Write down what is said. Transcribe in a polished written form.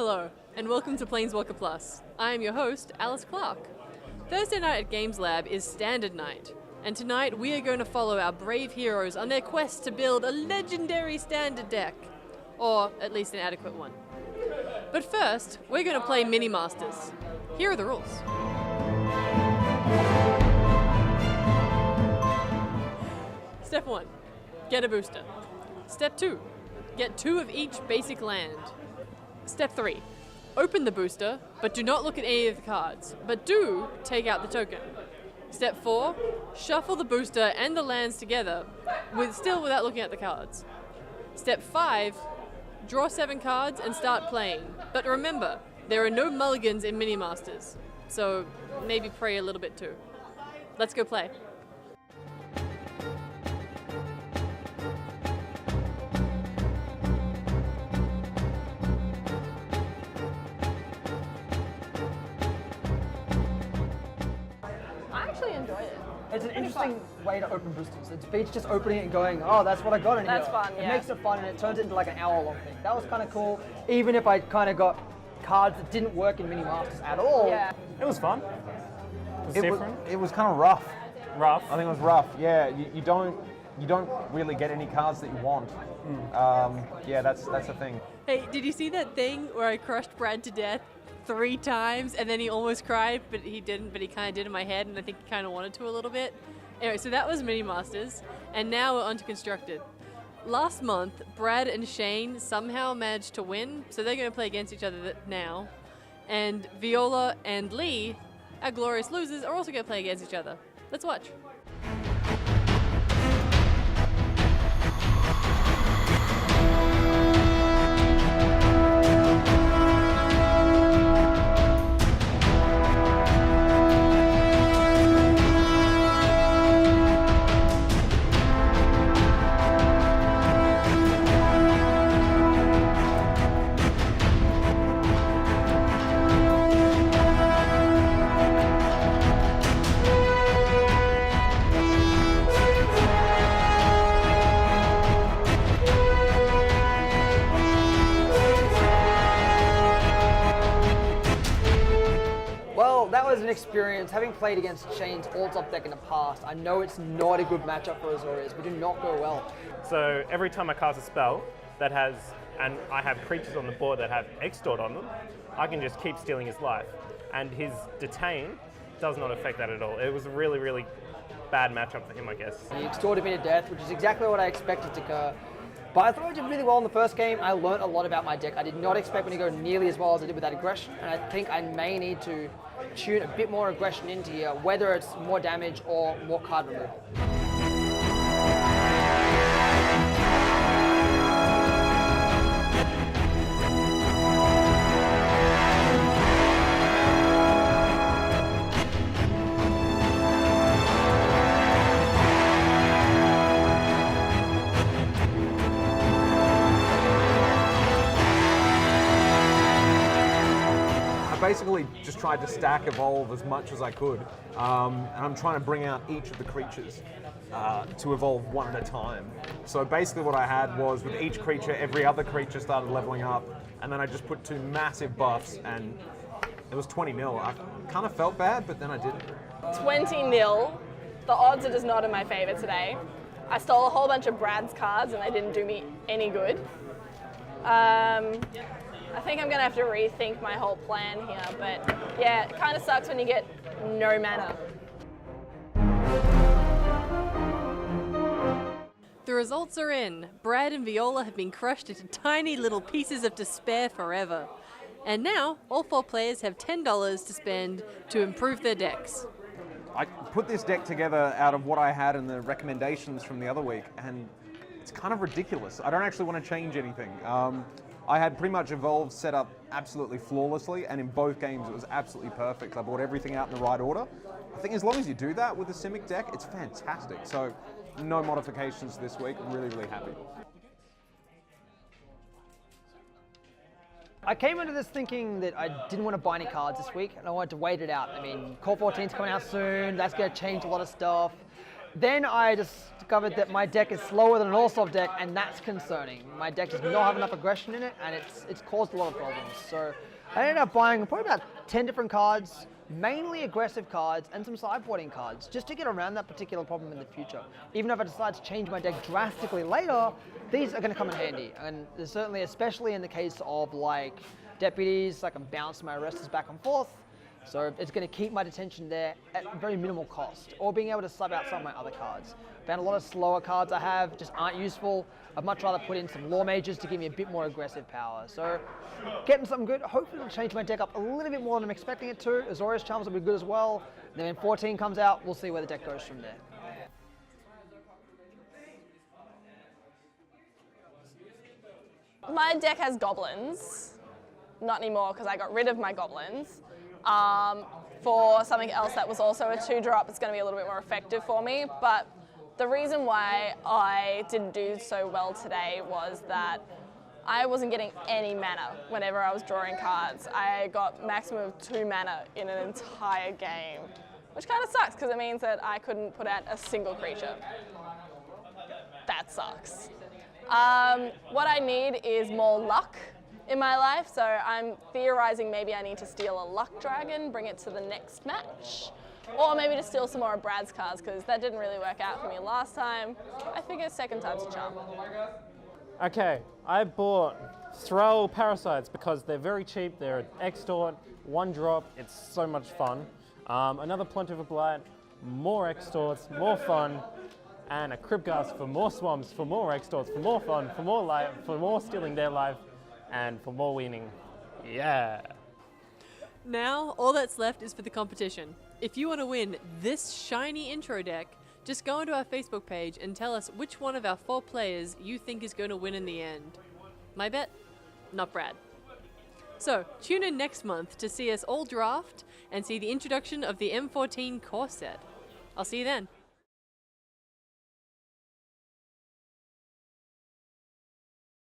Hello, and welcome to Planeswalker Plus. I am your host, Alice Clarke. Thursday night at Games Lab is Standard Night, and tonight we are going to follow our brave heroes on their quest to build a legendary standard deck. Or at least an adequate one. But first, we're going to play Mini Masters. Here are the rules. Step 1. Get a booster. Step 2. Get 2 of each basic land. Step 3. Open the booster, but do not look at any of the cards, but do take out the token. Step 4. Shuffle the booster and the lands together, still without looking at the cards. Step 5. Draw 7 cards and start playing. But remember, there are no mulligans in Mini Masters, so maybe pray a little bit too. Let's go play. I actually enjoy it. It's an interesting way to open boosters. It's beats just opening it and going, oh, that's what I got in here. That's fun, yeah. It makes it fun and it turns it into like an hour-long thing. That was kind of cool, even if I kind of got cards that didn't work in Mini Masters at all. Yeah. It was fun. It was different. It was kind of rough. Rough. I think it was rough. Yeah, you don't really get any cards that you want. Yeah, that's the thing. Hey, did you see that thing where I crushed Brad to death 3 times and then he almost cried, but he didn't, but he kind of did in my head, and I think he kind of wanted to a little bit. Anyway, so that was Mini Masters, and now we're on to Constructed. Last month, Brad and Shane somehow managed to win, so they're going to play against each other now. And Viola and Lee, our glorious losers, are also going to play against each other. Let's watch. That was an experience. Having played against Shane's all-top deck in the past, I know it's not a good matchup for Azorius. We do not go well. So every time I cast a spell that has, and I have creatures on the board that have extort on them, I can just keep stealing his life. And his detain does not affect that at all. It was a really, really bad matchup for him, I guess. He extorted me to death, which is exactly what I expected to occur. But I thought I did really well in the first game. I learned a lot about my deck. I did not expect me to go nearly as well as I did with that aggression, and I think I may need to tune a bit more aggression into here, whether it's more damage or more card removal. Basically just tried to stack evolve as much as I could, and I'm trying to bring out each of the creatures to evolve one at a time. So basically what I had was, with each creature, every other creature started leveling up, and then I just put 2 massive buffs, and it was 20-0. I kind of felt bad, but then I didn't. 20-0. The odds are just not in my favor today. I stole a whole bunch of Brad's cards and they didn't do me any good. I think I'm going to have to rethink my whole plan here, but yeah, it kind of sucks when you get no mana. The results are in. Brad and Viola have been crushed into tiny little pieces of despair forever. And now, all 4 players have $10 to spend to improve their decks. I put this deck together out of what I had in the recommendations from the other week, and it's kind of ridiculous. I don't actually want to change anything. I had pretty much Evolve set up absolutely flawlessly, and in both games it was absolutely perfect. I brought everything out in the right order. I think as long as you do that with the Simic deck, it's fantastic. So no modifications this week. I'm really, really happy. I came into this thinking that I didn't want to buy any cards this week, and I wanted to wait it out. I mean, Core 14's coming out soon. That's going to change a lot of stuff. Then I discovered that my deck is slower than an all-stop deck, and that's concerning. My deck does not have enough aggression in it, and it's caused a lot of problems. So I ended up buying probably about 10 different cards, mainly aggressive cards, and some sideboarding cards, just to get around that particular problem in the future. Even if I decide to change my deck drastically later, these are going to come in handy. And certainly, especially in the case of like deputies, I can bounce my arresters back and forth. So it's going to keep my detention there at very minimal cost, or being able to sub out some of my other cards. Found a lot of slower cards I have just aren't useful. I'd much rather put in some Law Mages to give me a bit more aggressive power. So getting something good, hopefully it'll change my deck up a little bit more than I'm expecting it to. Azorius Charms will be good as well. And then when 14 comes out, we'll see where the deck goes from there. My deck has goblins. Not anymore because I got rid of my goblins. For something else that was also a 2-drop, it's going to be a little bit more effective for me. But the reason why I didn't do so well today was that I wasn't getting any mana whenever I was drawing cards. I got maximum of 2 mana in an entire game, which kind of sucks because it means that I couldn't put out a single creature. That sucks. What I need is more luck in my life, so I'm theorizing maybe I need to steal a luck dragon, bring it to the next match, or maybe to steal some more of Brad's cards because that didn't really work out for me last time. I figure second time's a charm. Okay, I bought Thrall Parasites because they're very cheap. They're an extort, 1-drop. It's so much fun. Another Plentiful Blight, more extorts, more fun, and a Cryptghast for more swamps, for more extorts, for more fun, for more life, for more stealing their life, and for more winning. Yeah. Now, all that's left is for the competition. If you want to win this shiny intro deck, just go onto our Facebook page and tell us which one of our 4 players you think is going to win in the end. My bet? Not Brad. So, tune in next month to see us all draft and see the introduction of the M14 core set. I'll see you then.